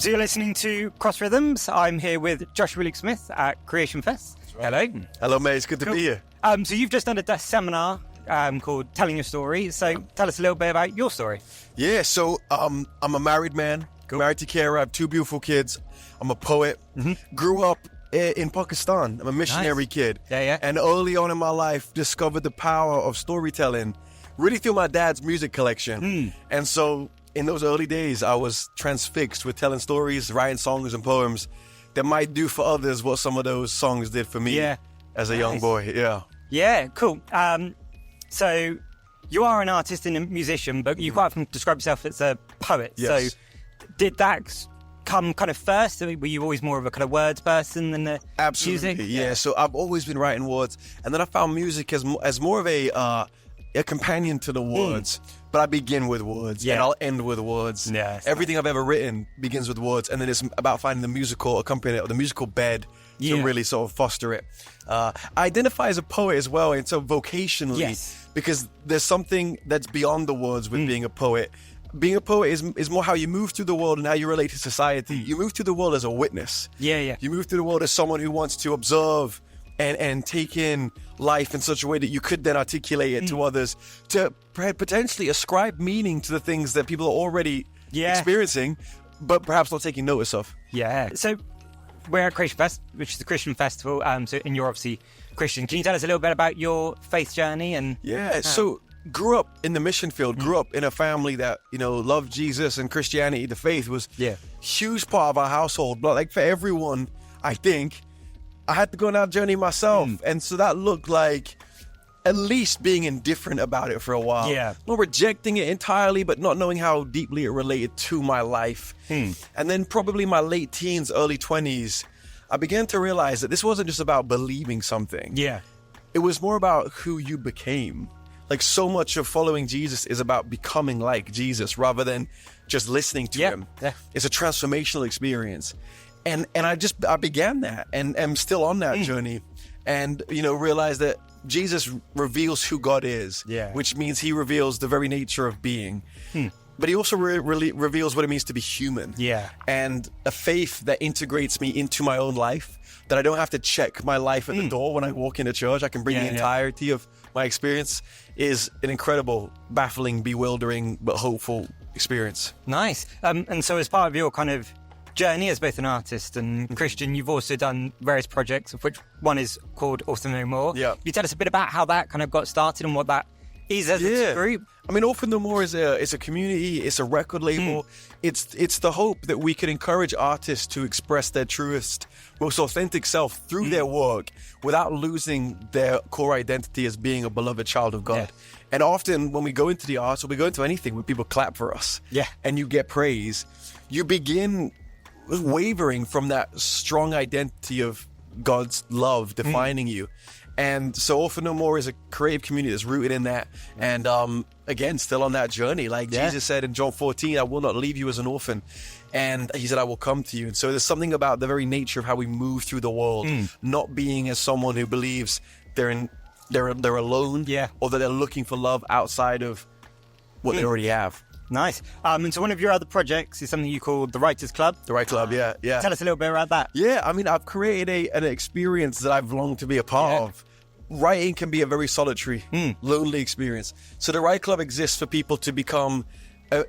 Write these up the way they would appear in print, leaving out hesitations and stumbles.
So you're listening to Cross Rhythms. I'm here with Joshua Luke Smith at Creation Fest. Right. Hello. Hello, mate. It's good to be here. So you've just done a seminar called Telling Your Story. So tell us a little bit about your story. Yeah, so I'm a married man, married to Kara. I have 2 beautiful kids. I'm a poet. Grew up in Pakistan. I'm a missionary kid. Yeah. And early on in my life, discovered the power of storytelling, really through my dad's music collection. And so in those early days, I was transfixed with telling stories, writing songs and poems that might do for others what some of those songs did for me as a young boy. Yeah, cool. So you are an artist and a musician, but you quite often describe yourself as a poet. Yes. So did that come kind of first? Were you always more of a kind of words person than the Absolutely, music? yeah. So I've always been writing words, and then I found music as more of a companion to the words. But I begin with words, and I'll end with words. Everything I've ever written begins with words, and then it's about finding the musical accompaniment or the musical bed to really sort of foster it. I identify as a poet as well, and so vocationally, because there's something that's beyond the words with being a poet. Being a poet is more how you move through the world and how you relate to society. You move through the world as a witness. You move through the world as someone who wants to observe and take in life in such a way that you could then articulate it to others, to potentially ascribe meaning to the things that people are already experiencing, but perhaps not taking notice of. So we're at Creation Fest, which is the Christian festival. And you're obviously Christian. Can you tell us a little bit about your faith journey? And so grew up in the mission field, grew up in a family that, loved Jesus, and Christianity, the faith was huge part of our household. But like for everyone, I think, I had to go on that journey myself. And so that looked like at least being indifferent about it for a while. Not rejecting it entirely, but not knowing how deeply it related to my life. And then probably my late teens, early 20s, I began to realize that this wasn't just about believing something. It was more about who you became. Like so much of following Jesus is about becoming like Jesus rather than just listening to him. It's a transformational experience. And I began that and am still on that journey, and realized that Jesus reveals who God is, which means he reveals the very nature of being. But he also really reveals what it means to be human. And a faith that integrates me into my own life, that I don't have to check my life at the door when I walk into church. I can bring the entirety of my experience, is an incredible, baffling, bewildering, but hopeful experience. Nice. And so as part of your kind of journey as both an artist and Christian, you've also done various projects, of which one is called Author No More. Can you tell us a bit about how that kind of got started and what that is as a group? I mean, Author No More is a community, it's a record label. It's the hope that we can encourage artists to express their truest, most authentic self through their work without losing their core identity as being a beloved child of God. And often when we go into the arts or we go into anything where people clap for us and you get praise, you begin wavering from that strong identity of God's love defining you. And so Author No More is a creative community that's rooted in that. And again, still on that journey. Like Jesus said in John 14, I will not leave you as an orphan. And he said, I will come to you. And so there's something about the very nature of how we move through the world, not being as someone who believes they're alone or that they're looking for love outside of what they already have. Nice. And so one of your other projects is something you call the Writers Club. The Writers Club, yeah. Tell us a little bit about that. Yeah, I mean, I've created an experience that I've longed to be a part of. Writing can be a very solitary, lonely experience. So the Writers Club exists for people to become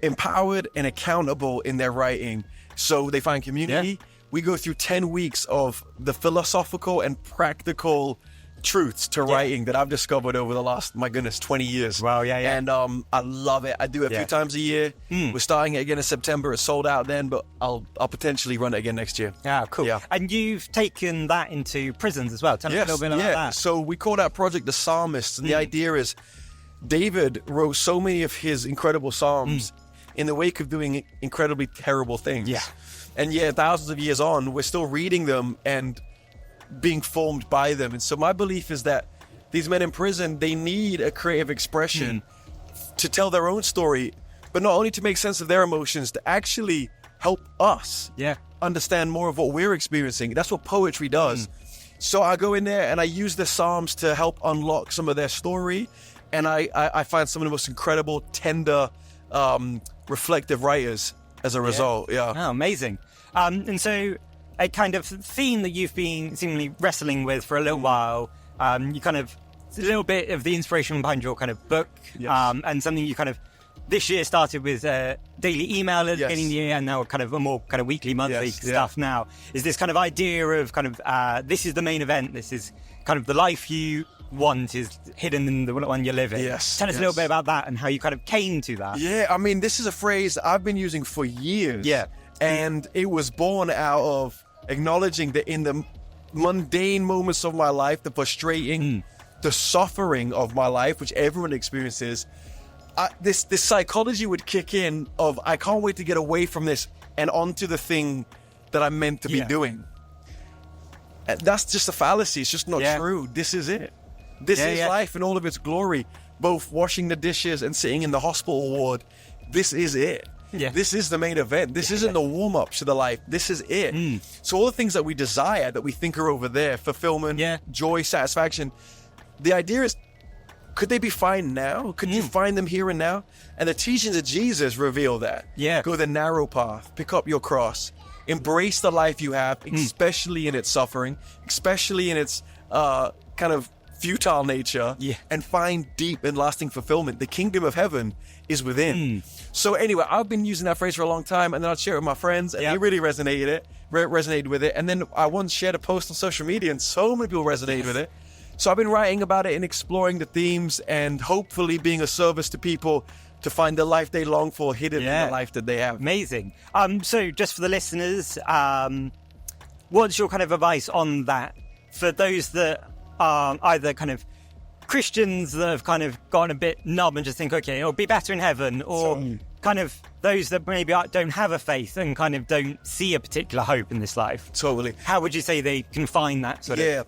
empowered and accountable in their writing. So they find community. We go through 10 weeks of the philosophical and practical truths to writing that I've discovered over the last, 20 years. Wow, And I love it. I do it a few times a year. We're starting it again in September. It's sold out then, but I'll potentially run it again next year. Cool. And you've taken that into prisons as well. Tell us a little bit about that. So we call that project the Psalmist, and the idea is David wrote so many of his incredible psalms in the wake of doing incredibly terrible things. And thousands of years on, we're still reading them and being formed by them. And so my belief is that these men in prison, they need a creative expression to tell their own story, but not only to make sense of their emotions, to actually help us understand more of what we're experiencing. That's what poetry does. So I go in there and I use the Psalms to help unlock some of their story. And I find some of the most incredible, tender, reflective writers as a result. Yeah. Oh, amazing. And so a kind of theme that you've been seemingly wrestling with for a little while, you kind of, a little bit of the inspiration behind your kind of book, and something you kind of this year started with daily email at the beginning of the year, and now kind of a more kind of weekly, monthly stuff now, is this kind of idea of kind of, this is the main event, this is kind of the life you want is hidden in the one you're living. Tell us a little bit about that and how you kind of came to that. Yeah, I mean, this is a phrase I've been using for years. Yeah. And it was born out of acknowledging that in the mundane moments of my life, the frustrating, the suffering of my life, which everyone experiences, this psychology would kick in of, I can't wait to get away from this and onto the thing that I'm meant to be doing. And that's just a fallacy. It's just not true. This is it. This is life in all of its glory, both washing the dishes and sitting in the hospital ward. This is it. Yeah. This is the main event. This isn't the warm-up to the life. This is it. So all the things that we desire, that we think are over there, fulfillment, joy, satisfaction, the idea is, could they be found now? Could you find them here and now? And the teachings of Jesus reveal that. Yeah. Go the narrow path. Pick up your cross. Embrace the life you have, especially in its suffering, especially in its kind of futile nature, and find deep and lasting fulfillment. The kingdom of heaven is within. So anyway, I've been using that phrase for a long time, and then I'd share it with my friends, and they really resonated with it. And then I once shared a post on social media, and so many people resonated with it. So I've been writing about it and exploring the themes, and hopefully being a service to people to find the life they long for hidden in the life that they have. Amazing. So just for the listeners, what's your kind of advice on that for those that are either kind of Christians that have kind of gone a bit numb and just think, okay, it'll be better in heaven, or kind of those that maybe don't have a faith and kind of don't see a particular hope in this life? Totally. How would you say they can find that sort of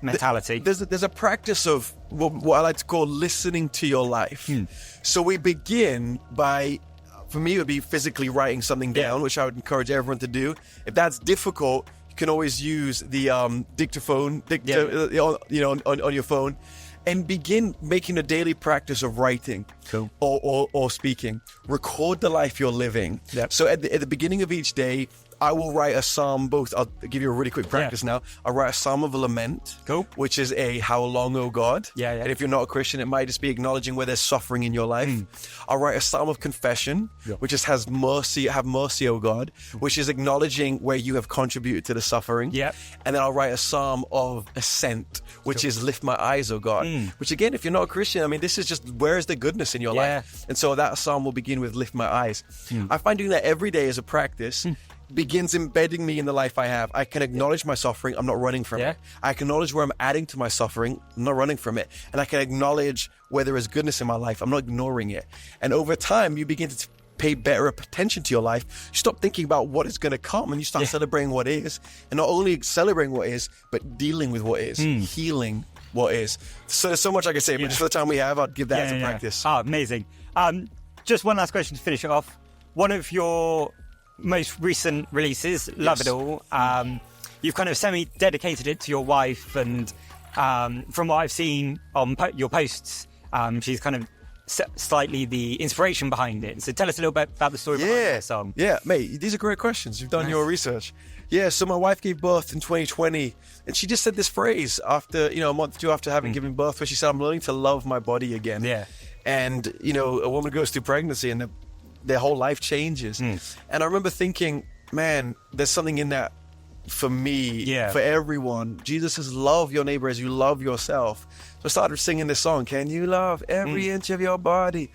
mentality? There's a practice of what I like to call listening to your life. So we begin by, for me, it would be physically writing something down, which I would encourage everyone to do. If that's difficult, you can always use the dictaphone, on your phone, and begin making a daily practice of writing or speaking. Record the life you're living. So at the beginning of each day, I will write a psalm, I'll give you a really quick practice now. I'll write a psalm of a lament, which is a how long, O God? And if you're not a Christian, it might just be acknowledging where there's suffering in your life. I'll write a psalm of confession, which just has mercy, have mercy, O God, which is acknowledging where you have contributed to the suffering. And then I'll write a psalm of ascent, which is lift my eyes, O God. Which again, if you're not a Christian, I mean, this is just, where is the goodness in your life? And so that psalm will begin with lift my eyes. I find doing that every day as a practice begins embedding me in the life I have. I can acknowledge my suffering. I'm not running from it. I can acknowledge where I'm adding to my suffering. I'm not running from it. And I can acknowledge where there is goodness in my life. I'm not ignoring it. And over time, you begin to pay better attention to your life. You stop thinking about what is going to come, and you start celebrating what is. And not only celebrating what is, but dealing with what is, healing what is. So there's so much I can say, but just for the time we have, I'd give that as a practice. Oh, amazing. Just one last question to finish it off. One of your most recent releases, Love It All, you've kind of semi-dedicated it to your wife, and from what I've seen on your posts, she's kind of slightly the inspiration behind it. So tell us a little bit about the story behind that song. Yeah, mate, these are great questions. You've done your research. Yeah, so my wife gave birth in 2020, and she just said this phrase after, a month or two after having given birth, where she said, I'm learning to love my body again. And, a woman goes through pregnancy and their whole life changes. And I remember thinking, man, there's something in that for me, for everyone. Jesus says, love your neighbor as you love yourself. So I started singing this song, can you love every inch of your body?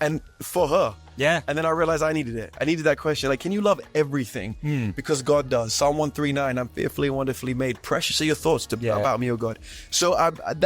And for her. And then I realized I needed it. I needed that question. Like, can you love everything? Because God does. Psalm 139, I'm fearfully and wonderfully made. Precious are your thoughts about me, O God. So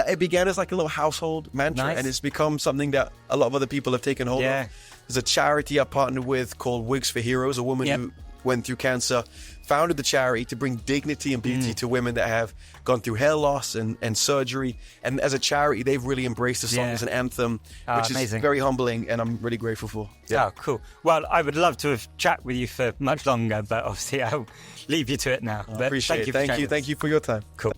it began as like a little household mantra, and it's become something that a lot of other people have taken hold of. There's a charity I partnered with called Wigs for Heroes, a woman who went through cancer, founded the charity to bring dignity and beauty to women that have gone through hair loss and surgery. And as a charity, they've really embraced the song as an anthem, which is very humbling, and I'm really grateful for. Oh, cool. Well, I would love to have chat with you for much longer, but obviously I'll leave you to it now. I appreciate it. Thank you for your time. Cool.